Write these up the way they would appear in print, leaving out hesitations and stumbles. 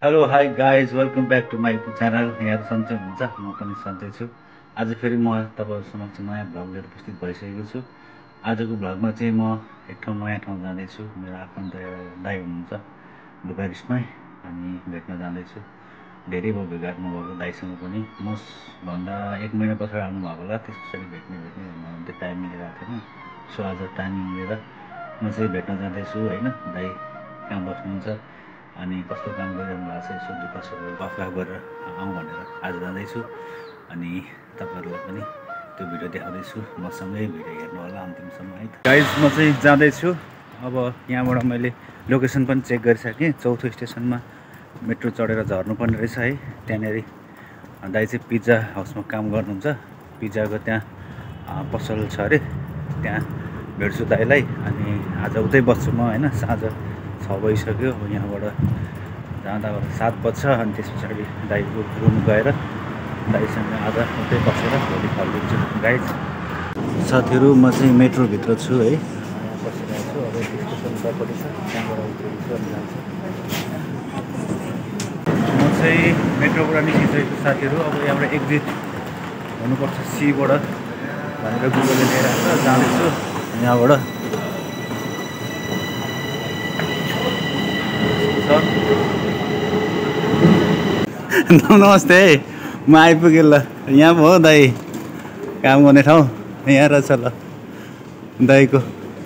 Hello hi guys welcome back to my YouTube channel. यहाँ सन्चै हुनुहुन्छ, म पनि सन्चै छु। आज फेरि म तपाईँहरू समक्ष नयाँ भ्लग लिएर उपस्थित भइसकेको छु। आजको भ्लगमा चाहिँ म एक ठाउँ नयाँ ठाउँ जाँदैछु। मेरो आफन्त दाइ हुनुहुन्छ बुकारेस्टमै, अनि भेट्न जाँदैछु। धेरै भयो भेटघाट नभएको दाइसँग पनि। मभन्दा 1 महिना पछाडि आउनुभएको होला, त्यस पछाडि भेट्ने टाइम मिलिरहेको थिएन। सो आज टाइम मिलेर म चाहिँ भेट्न जाँदैछु होइन। दाइ कहाँ बस्नुहुन्छ अनि कस्तो काम गरिरहनु भएको छ, यसो दुःख सुख गफगाफ गरेर आउँ भनेर आज जाँदैछु। अनि तपाईँहरूलाई पनि त्यो भिडियो देखाउँदैछु, मसँगै भिडियो हेर्नु होला अन्तिमसम्म है। गाइज म चाहिँ जाँदैछु। अब यहाँबाट मैले लोकेसन पनि चेक गरिसकेँ। 4थो स्टेसनमा मेट्रो चढेर झर्नुपर्ने रहेछ है। त्यहाँनिर दाइ चाहिँ पिज्जा हाउसमा काम गर्नुहुन्छ। पिज्जाको त्यहाँ पसल छ अरे, त्यहाँ भेट्छु दाइलाई। अनि आज उतै बस्छु म होइन। साँझ 6 बजिसक्यो। अब यहाँबाट जाँदा 7 बज्छ। अनि त्यस पछाडि दाइको रुम गएर दाइसँग आज उतै बसेर भोलि फर्किन्छु। गाइज साथीहरू, म चाहिँ मेट्रोभित्र छु है, यहाँ बसिरहेको छु। अब स्टेसन उतापट्टि छ, त्यहाँबाट उत्रन्छु अनि जान्छु। म चाहिँ मेट्रोबाट निस्किसकेको छु साथीहरू। अब यहाँबाट एक्जिट हुनुपर्छ सीबाट भनेर गुगलले लिएर जाँदैछु यहाँबाट। नमस्ते, म आइपुगेँ ल। यहाँ पो हो दाइ काम गर्ने ठाउँ, यहाँ रहेछ ल दाइको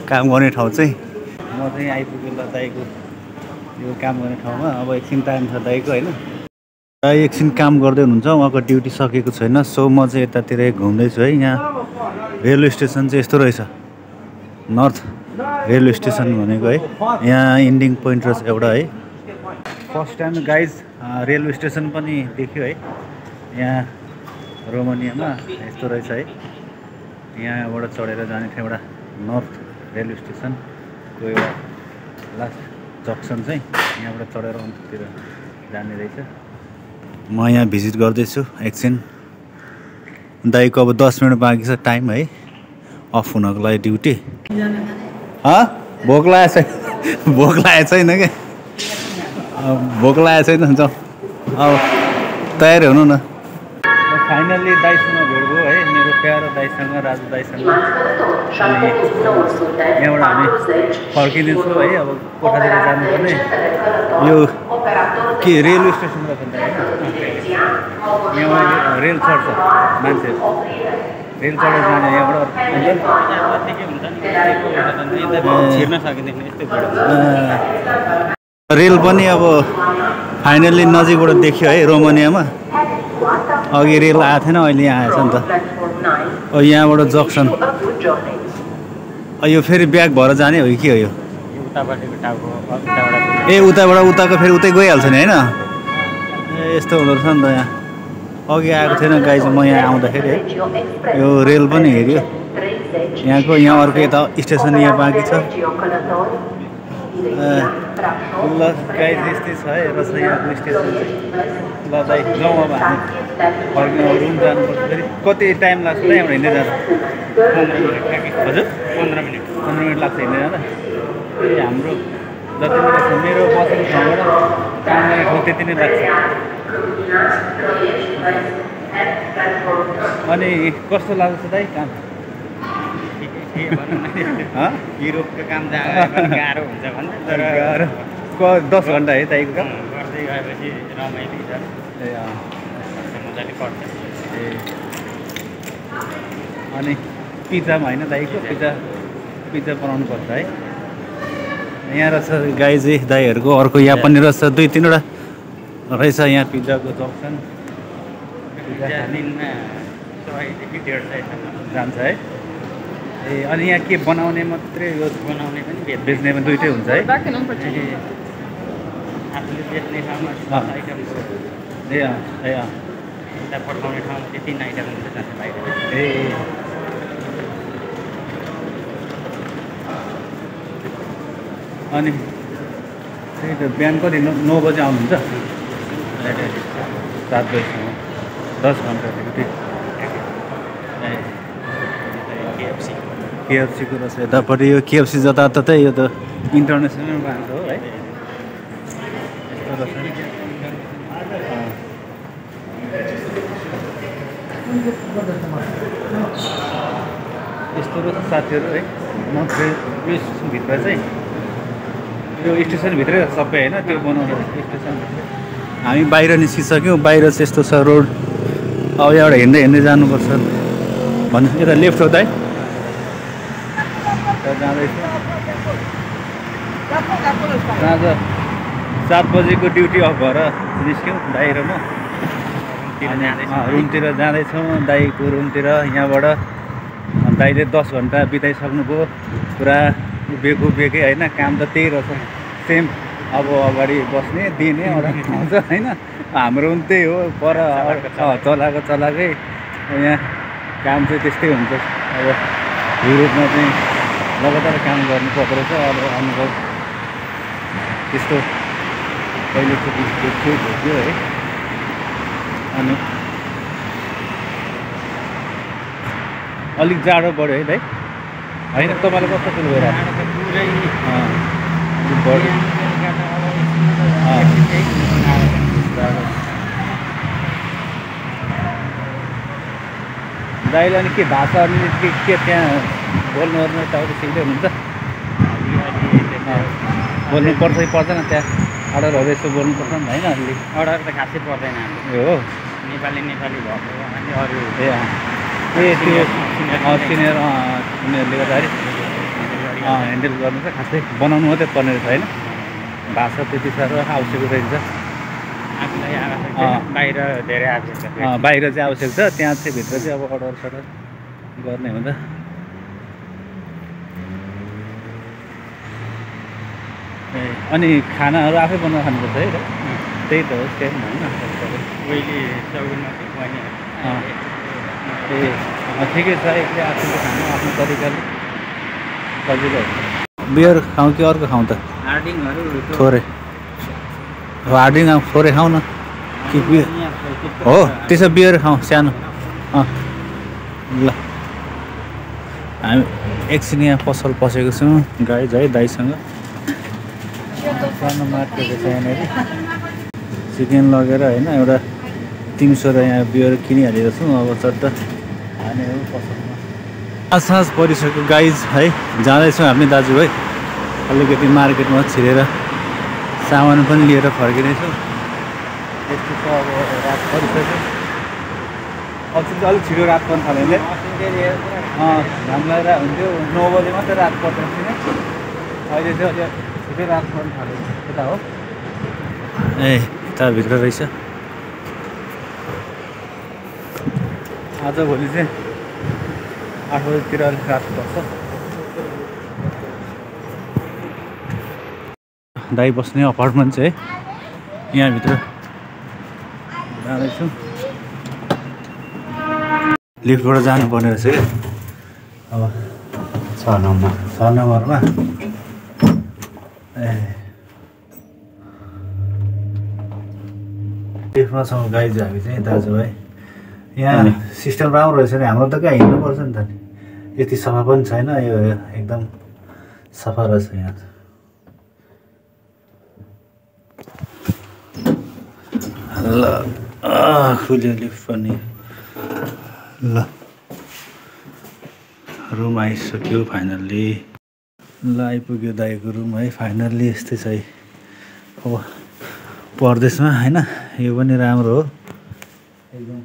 काम गर्ने ठाउँ चाहिँ। म चाहिँ आइपुगेँ ल दाइको यो काम गर्ने ठाउँमा। अब एकछिन टाइम छ दाइको होइन। दाइ एकछिन काम गर्दै हुनुहुन्छ, उहाँको ड्युटी सकेको छैन। सो म चाहिँ यतातिर घुम्दैछु है। यहाँ रेलवे स्टेसन चाहिँ यस्तो रहेछ, नर्थ रेलवे स्टेसन भनेको है। यहाँ इन्डिङ पोइन्ट रहेछ एउटा है। First time guys railway station पनि देख्यो है यहाँ रोमानियामा। यस्तो रहेछ है। यहाँबाट चढेर जाने थियो एउटा नर्थ रेलवे स्टेसनको एउटा लास्ट जक्सन चाहिँ यहाँबाट चढेर अन्त्यतिर जाने रहेछ। म यहाँ भिजिट गर्दैछु एकछिन। दाइको अब 10 मिनट बाँकी छ टाइम है अफ हुनको लागि ड्युटी। भोक लागेको छैन, भोक लागेको छैन क्या, भोक लागेको छैन हुन्छ। अब तयारी हुनु न। फाइनल्ली दाइसँग भेट भयो है, मेरो प्यारो दाइसँग, राजु दाइसँग। अनि यहाँबाट हामी फर्किँदैछौँ है। अब कोठातिर जानुपर्ने यो के रेलवे स्टेसन रहेछ नि होइन। यहाँ रेल चढ्छ मान्छेहरू, रेल चढेर जाने यहाँबाट। रेल पनि अब फाइनल्ली नजिकबाट देखियो है रोमानियामा। अघि रेल आएको थिएन, अहिले यहाँ आएछ नि त। यहाँबाट जक्सन। यो फेरि ब्याक भएर जाने हो कि के हो यो? ए उताबाट उताको फेरि उतै गइहाल्छ नि होइन। ए यस्तो हुँदो रहेछ नि त। यहाँ अघि आएको थिएन गाइज म यहाँ आउँदाखेरि है। यो रेल पनि हेऱ्यो यहाँको। यहाँ अर्को यता स्टेसन यहाँ बाँकी छ ल गाइज। यस्तै छ है रहेछ यहाँको स्टेसन चाहिँ। ल दाइ जाउँ अब हामी फर्किनु, रुम जानुपर्छ। फेरि कति टाइम लाग्छ त यहाँबाट हिँड्दै जाँदा? 15 मिनट। 15 मिनट लाग्छ हिँड्दै जाँदा। हाम्रो जति नै लाग्छ, मेरो बसेको ठाउँबाट काम गर्ने ठाउँ त्यति नै लाग्छ। अनि कस्तो लाग्छ दाइ काम? युरोपको काम गाह्रो हुन्छ भने तर 10 घन्टा है दाइको काम गर्दै गएपछि रमाइलो छ। मजाले पर्छ। ए अनि पिज्जामा होइन दाइको पिज्जा बनाउनु पर्छ है। यहाँ रहेछ गाइजी दाइहरूको अर्को यहाँ पनि रहेछ 2-3वटा रहेछ यहाँ पिज्जाको जक्सन। दिनमा 100 देखि 150 जान्छ है। ए अनि यहाँ के बनाउने मात्रै हो? बनाउने पनि बेच्ने पनि दुइटै हुन्छ है। आफूले बेच्ने ठाउँमा आइटमको ए उता पठाउने ठाउँमा चाहिँ 3 आइटम हुन्छ जान्छ बाहिर। ए अनि त्यही त बिहान कति 9 बजी आउनुहुन्छ? 7 बजीसम्म 10 घन्टा ड्युटी। केएफसीको रहेछ यतापट्टि। यो केएफसी जताततै यो त इन्टरनेसनल ब्रान्ड हो है। यस्तो रहेछ नि। यस्तो रहेछ साथीहरू है। म यो स्टेसनभित्र चाहिँ यो स्टेसनभित्रै सबै होइन त्यो बनाउने स्टेसनभित्रै हामी बाहिर निस्किसक्यौँ। बाहिर चाहिँ यस्तो छ रोड। अब यहाँबाट हिँड्दै हिँड्दै जानुपर्छ भन्नु। यता लेफ्ट हो दाइ जाँदैछु। आज 7 बजेको ड्युटी अफ भएर निस्क्यौँ दाइ र म रुमतिर जाँदैछौँ। दाइको रुमतिर यहाँबाट दाइले 10 घन्टा बिताइसक्नुभयो। पुरा बेगु बेगै होइन। काम त त्यही रहेछ सेम। अब अगाडि बस्ने दिने आउँछ होइन। हाम्रो पनि त्यही हो पर चलाएकै यहाँ काम चाहिँ त्यस्तै हुन्छ। अब युरोपमा चाहिँ लगातार काम गर्नु पर्दो रहेछ। अब अनुभव त्यस्तो पहिलोचोटि भेट्यो है। अनि अलिक जाडो बढ्यो है दाइ होइन? तपाईँलाई कस्तो फिल भइरहेको दाइले अनि के भाषा अनि के त्यहाँ बोल्नुहरू तपाईँले सिक्दै हुनुहुन्छ? बोल्नु पर्छ कि पर्दैन? त्यहाँ अर्डरहरू यस्तो बोल्नुपर्छ नि होइन? अलि अर्डर त खासै पर्दैन ए हो नेपाली भएको अनि अरू त्यो सिनियर उनीहरूले गर्दाखेरि ह्यान्डल गर्नु चाहिँ खासै बनाउनु मात्रै पर्ने रहेछ होइन? भाषा त्यति साह्रो आवश्यक रहन्छ। बाहिर धेरै आवश्यक छ। बाहिर चाहिँ आवश्यक छ। त्यहाँ चाहिँ भित्र चाहिँ अब अर्डर सर्डर गर्ने हुन्छ। अनि खानाहरू आफै बनाएर खानुपर्छ है? त्यही त हो सेम होइन? पहिले सौगुनमा ए ठिकै छ। एकले आफ्नो खानु आफ्नो तरिकाले सजिलो हुन्छ। बियर खाउँ कि अर्को खाउँ त? हार्डिङहरू थोरै हार्डिङ थोरै खाउँ न कि बियर हो? त्यसो बियर खाउँ सानो। ल हामी एकछिन यहाँ पसल पसेको छौँ गाइज है दाइसँग। सानो मार्केट छ यहाँनिर। चिकन लगेर होइन एउटा 300 र यहाँ बियर किनिहालेको छौँ। अब चट्ट हाने हो पसलमा। साँझ परिसक्यो गाइज है। जाँदैछौँ हामी दाजुभाइ अलिकति मार्केटमा छिरेर सामान पनि लिएर फर्किँदैछौँ। यस्तो छ अब रात परिसक्यो। अझै चाहिँ अलिक छिटो रात पर्न थाल्यो भने घाम लागेर हुन्थ्यो। 9 बजे मात्रै रात पर्दैन थिएन। अहिले चाहिँ अलिक छिटो रात पर्न थाल्यो। यता हो ए यताभित्र रहेछ। आजभोलि चाहिँ 8 बजीतिर अलिक रात पर्छ। दाइ बस्ने अपार्टमेन्ट चाहिँ यहाँभित्र जाँदैछु। लिफ्टबाट जानुपर्ने रहेछ कि अब 6 नम्बरमा ए लिफ्टमा छौँ गाइज हामी चाहिँ दाजुभाइ। यहाँ सिस्टम राम्रो रहेछ नि। हाम्रो त कहाँ हिँड्नुपर्छ नि त नि। यति सफा पनि छैन। यो एकदम सफा रहेछ यहाँ। ल खुल्यो लिफ्ट पनि। ल रुम आइसक्यो फाइनल्ली। ल आइपुग्यो दाइको रुम है फाइनल्ली। यस्तै छ है अब परदेशमा होइन? यो पनि राम्रो हो एकदम।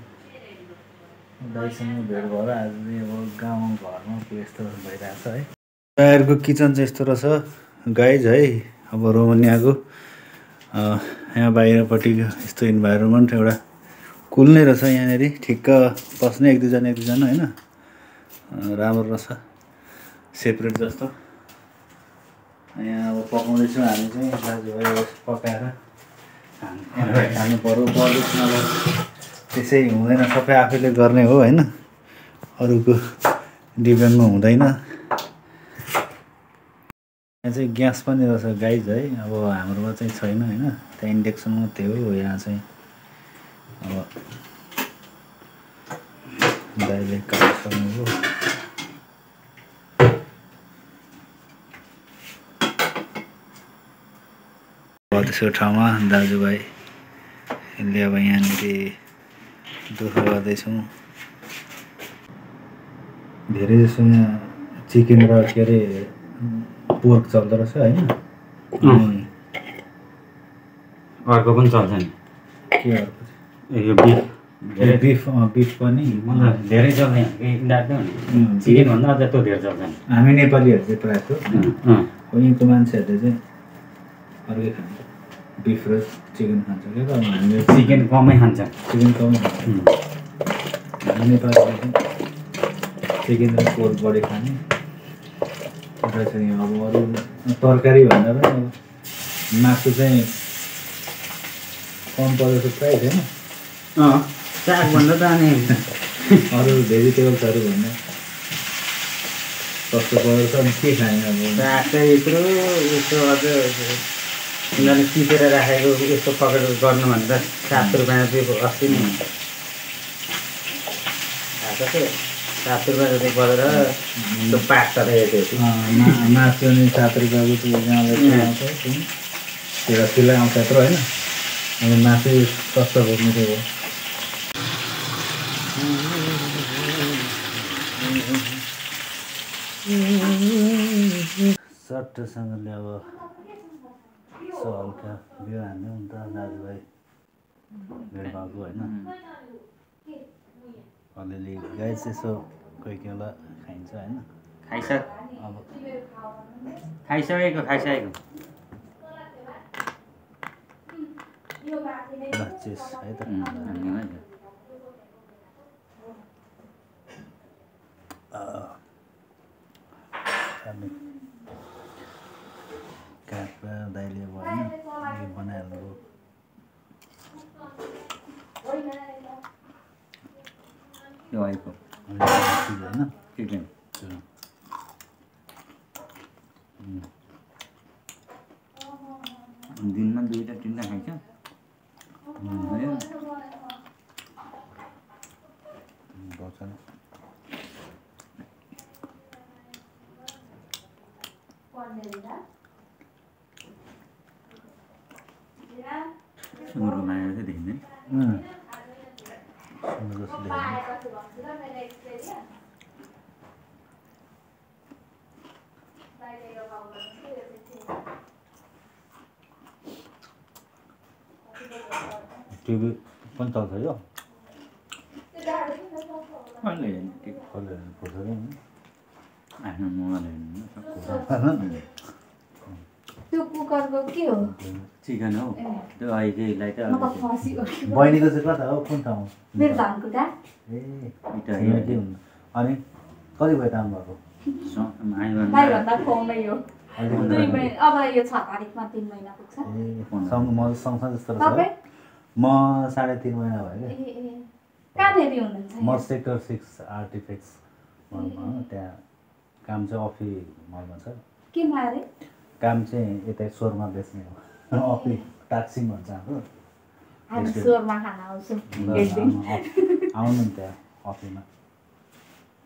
दाइसँग भेट भएर आज चाहिँ अब गाउँ घरमा के यस्तो भइरहेछ है। बाहिरको किचन चाहिँ यस्तो रहेछ गाइज है। अब रोमानियाको यहाँ बाहिरपट्टि यस्तो इन्भाइरोमेन्ट एउटा कुल नै रहेछ यहाँनिर। ठिक्क बस्ने एक दुईजना होइन? राम्रो रहेछ सेपरेट जस्तो। यहाँ अब पकाउँदैछौँ हामी चाहिँ दाजुभाइ पकाएर खानु पऱ्यो। परदेशमा त्यसै हुँदैन। सबै आफैले गर्ने हो होइन? अरूको डिपेन्डमा हुँदैन। यहाँ चाहिँ ग्यास पनि रहेछ गाइज है। अब हाम्रोमा चाहिँ छैन होइन? त्यहाँ इन्डक्सन मात्रै हो। यहाँ चाहिँ अब दाइले काटिसक्नु हो। त्यसको ठाउँमा दाजुभाइले अब यहाँनिर दुःख गर्दैछौँ। धेरै जसो यहाँ चिकन र के अरे पोर्क चल्दो रहेछ होइन। अनि अर्को पनि चल्छ नि के अर्को यो बिफ धेरै बिफ पनि धेरै चल्ने चिकन भन्दा अझ त्यो धेरै चल्छ नि। हामी नेपालीहरू चाहिँ प्रायः त्यो यहाँको मान्छेहरूले चाहिँ अर्कै खान्छ, बिफ र चिकन खान्छ क्या त। अब हामीले चिकन कमै खान्छ। चिकन कमै खान्छ। हामी नेपालीले चाहिँ चिकन र पोर्क बढी खाने रहेछ। यहाँ अब अरू तरकारी भन्दा पनि अब मासु चाहिँ कम परेको प्रायः छैन। सागभन्दा त अनि अरू भेजिटेबल्सहरू भन्दा सस्तो परेको छ। अनि के खाने अब साग चाहिँ यत्रो यस्तो अझ उनीहरूले टिपेर राखेको यस्तो पकेट गर्नु भनेर 7 रुपियाँ दिएको अस्ति नै खाएको थियो। 7 रुपियाँ जति गरेर त्यो पाक्छ र यति मासु नि 7 रुपियाँको त्यो आउँछ त्यसलाई आउँछ यत्रो होइन। अनि मासु सस्तो भोग्नु थियो हो। सट्टसँगले अब यसो हल्का बिउ हान्यो नि त दाजुभाइ भेट भएको होइन। अलिअलि गाई चाहिँ यसो कोही कोही बेला खाइन्छ होइन। अब खाइसकेको चेस है त काट्दा दाइले अब होइन बनाइहाल्नु यो आइको होइन। चिकन दिनमा 2 टा 3 टा खाइन्छ। सुँगुरको माया चाहिँ देखिँदैन। टिभी पनि चल्छ यो आफ्नो मोबाइल हेर्नु त्यो कुकरको के हो? चिकन हो त्यो अहिलेलाई त म त फसियो। बहिनीको चाहिँ कता हो कुन ठाउँ? मेरो धनकुटा। ए के हुनु अनि कति भयो काम भएको? भाइभन्दा कमै हो। 2 महिना अब यो 6 तारिखमा 3 महिना पुग्छ। ए म सँगसँगै जस्तो तपाईँ? रहेछ। म 3.5 महिना भयो क्या। कहाँनेरि हुनुहुन्छ? म सेक्टर 6 आर्टिफेक्ट्स मलमा त्यहाँ काम चाहिँ अफी मलमा छ। केमा अरे? काम चाहिँ यता स्वर्मा बेच्ने हो। अफी टाक्सिङ भन्छ हाम्रो। हामी स्वर्मा खान आउँछौँ एक दिन। आउनु नि त्यहाँ अफीमा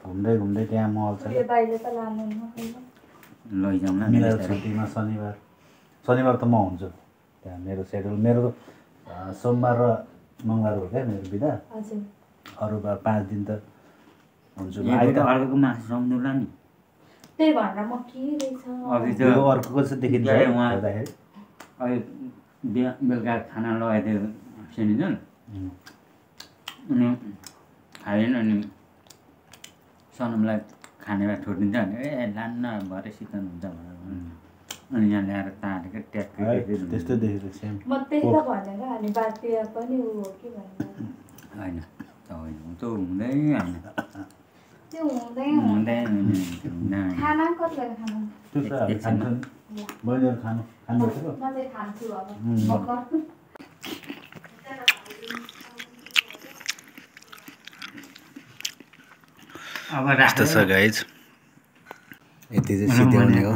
घुम्दै घुम्दै त्यहाँ मल छ। यो दाइले त लानुहुन्न। लैजाउँला मेरो छुट्टीमा शनिबार त म हुन्छु त्यहाँ। मेरो सेड्युल मेरो सोमबार र मङ्गलबार हो क्या मेरो बिदा। हजुर। अरू 5 दिन त हुन्छु। अर्को मासु सम्झौला नि। त्यही भनेर म के रहेछ अघि त यो अर्कोको चाहिँ देखिन्छ हेर्दाखेरि। अहिले बेलुका खाना लगाइदियो सेनिजन अनि खाएन। अनि सनमलाई खाने भए छोडिदिन्छ भने ए लान्न भरे सितन हुन्छ भनेर अनि यहाँ ल्याएर तारेको ट्याक्कै त्यस्तो देखेको सेम। म त्यही त भनेर अनि बाध्य पनि ऊ हो कि भनेर। होइन त्यो हुँदैन त्यो हुँदैन। खाना कति बेला खानु? त्यो त हामी खान्छौँ नि। बहिनीहरू खानुहुन्छ म चाहिँ खान्छु अब। अब यस्तो छ गाइज। यति चाहिँ सिध्याउने हो।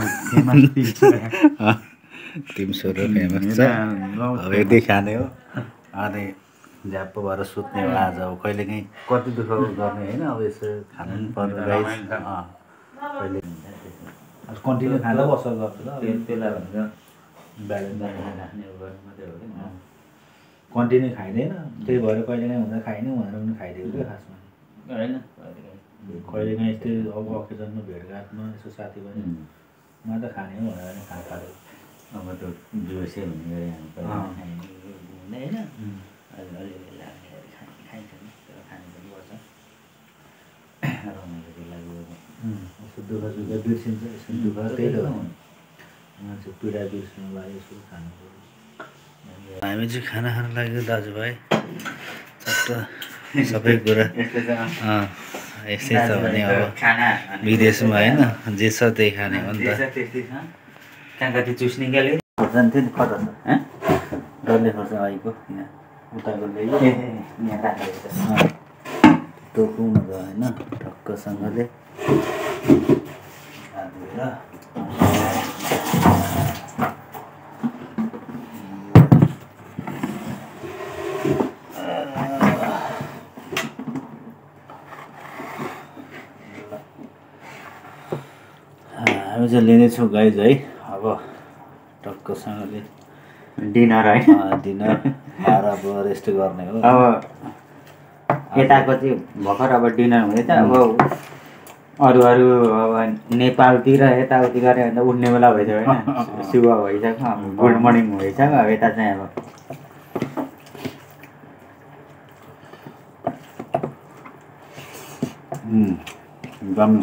तिमसुर फेमस छ। अब यति खाने हो अनि झ्याप्पो भएर सुत्ने हो आज। अब कहिलेकाहीँ कति दुःख गर्ने होइन। अब यसो खानु पनि पर्यो गाइज। कहिले कन्टिन्यू खाँदा बस्छ गर्छु ल। त्यसलाई भनेर कन्टिन्यू खाइँदैन। त्यही भएर कहिलेकाहीँ हुँदा खाइनँ भनेर पनि खाइदिएको क्या खासमा। होइन कहिलेकाहीँ यस्तै अब अकेजनमा भेटघाटमा यसो साथीभाइमा त खाने हो भनेर नि खाना खाँदै अब त जोसै हुने गरी हामी पहिला खाइने हुँदै होइन अलिअलि लाग्ने खाइन्छ नि तर खानु पनि पर्छ रमाइलोको लागि यसो दुःख सुख बिर्सिन्छ यसो दुःख त्यही त हो मान्छे पीडा बिर्सिनु लागि यसो खानु पऱ्यो हामी चाहिँ खाना खान लाग्यो दाजुभाइ चट्ट सबै कुरा यस्तै छ भने अब विदेशमा होइन जे छ त्यही खाने हो नि त कहाँ कति चुस्ने गले खोर्सानी थियो नि कता छ डल्ले खोर्सानी आइको यहाँ उताको ल्यायो यहाँ राखेको टोकौँ न त होइन ढक्कसँगले धोएर हामी चाहिँ लिनेछौँ गाइज है अब टक्कसँगले डिनर है डिनर खाएर अब रेस्ट गर्ने हो अब यताको चाहिँ भर्खर अब डिनर हुँदैछ अब अरू अब नेपालतिर यताउति गऱ्यो भने त उठ्ने बेला भइसक्यो होइन सुबह भइसक्यो अब गुड मर्निङ भइसक्यो अब यता चाहिँ अब एकदम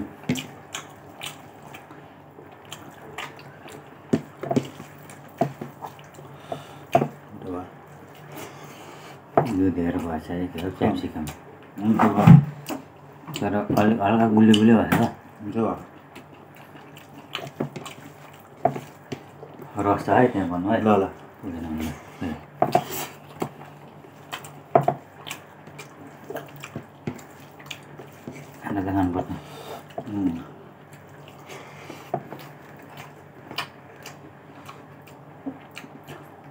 यो धेरै भएछ क्याप्सिकम तर अलिक हल्का गुलियो गुलियो भएर रस छ है त्यहाँ भन्नु है ल ल खाना त खानुपर्छ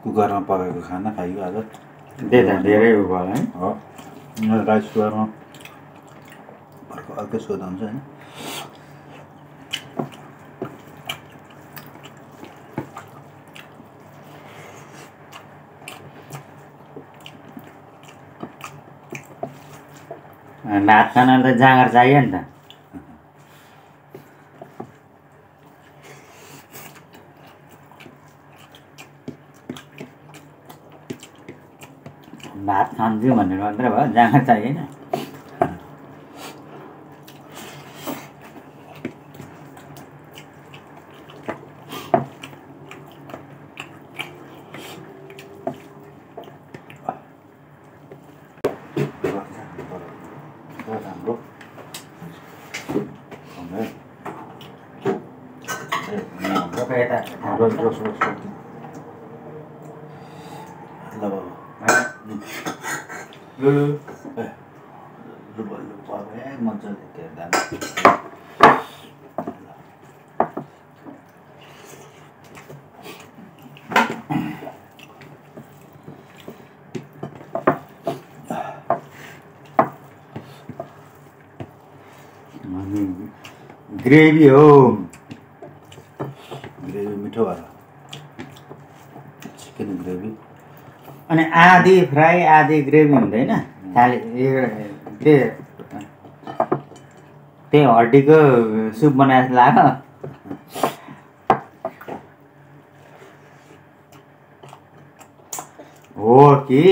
कुकरमा पकाएको खाना खाइयो आज त्यही त धेरै भयो है हो राइस कुकरमा अर्कै स्वाद हुन्छ होइन भात खानाले त जाँगर चाहियो नि त भात खान्छु भनेर मात्र भयो जाँगर चाहिएन मजाले हेर्दा ग्रेभी हो ग्रेभी मिठो भयो चिकन ग्रेभी अनि आधी फ्राई आधी ग्रेभी हुँदैन खालि त्यही हड्डीको सुप बनाएर लाग्यो हो कि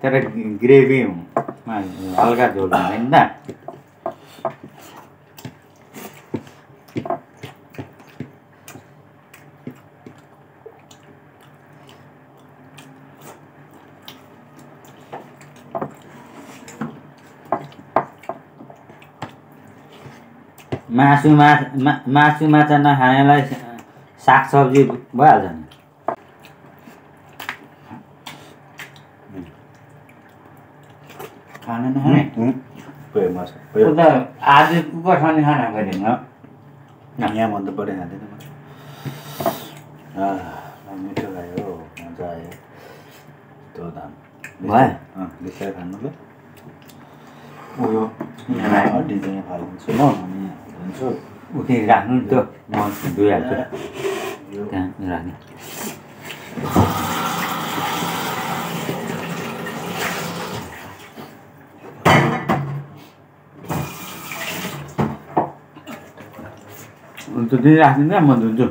तर ग्रेभी हल्का झोल हुँदैन नि त मासु माछा नखानेलाई सागसब्जी भइहाल्छ नि खाना नखाने त आज कुकर खाने खाना खाइदिनु यहाँ भन्दा बढी खाँदैन मिठो खायो मजा आयो त्यो दाम भयो बिस्तारै खानु ल उयो हड्डी चाहिँ फालिदिन्छु म अनि हुन्छ उठेर राख्नु नि त्यो म धोइहाल्छु त्यहाँ राख्ने त दिदी राखिदिन्छ म धुन्छु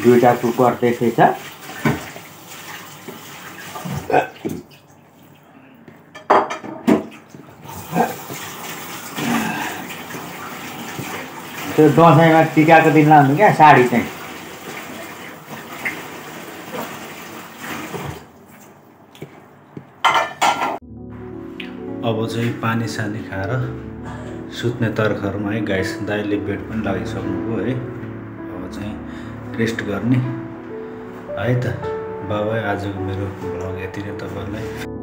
दुईटा कुकर त्यसै छ त्यो दसैँमा टिकाको दिन लाउँछु क्या साडी चाहिँ अब चाहिँ पानी सानी खाएर सुत्ने तर्खरमा है गाइस दाइले बेड पनि लगाइसक्नुभयो है अब चाहिँ रेस्ट गर्ने है त बाबा आजको मेरो भ्लग यति नै तपाईँलाई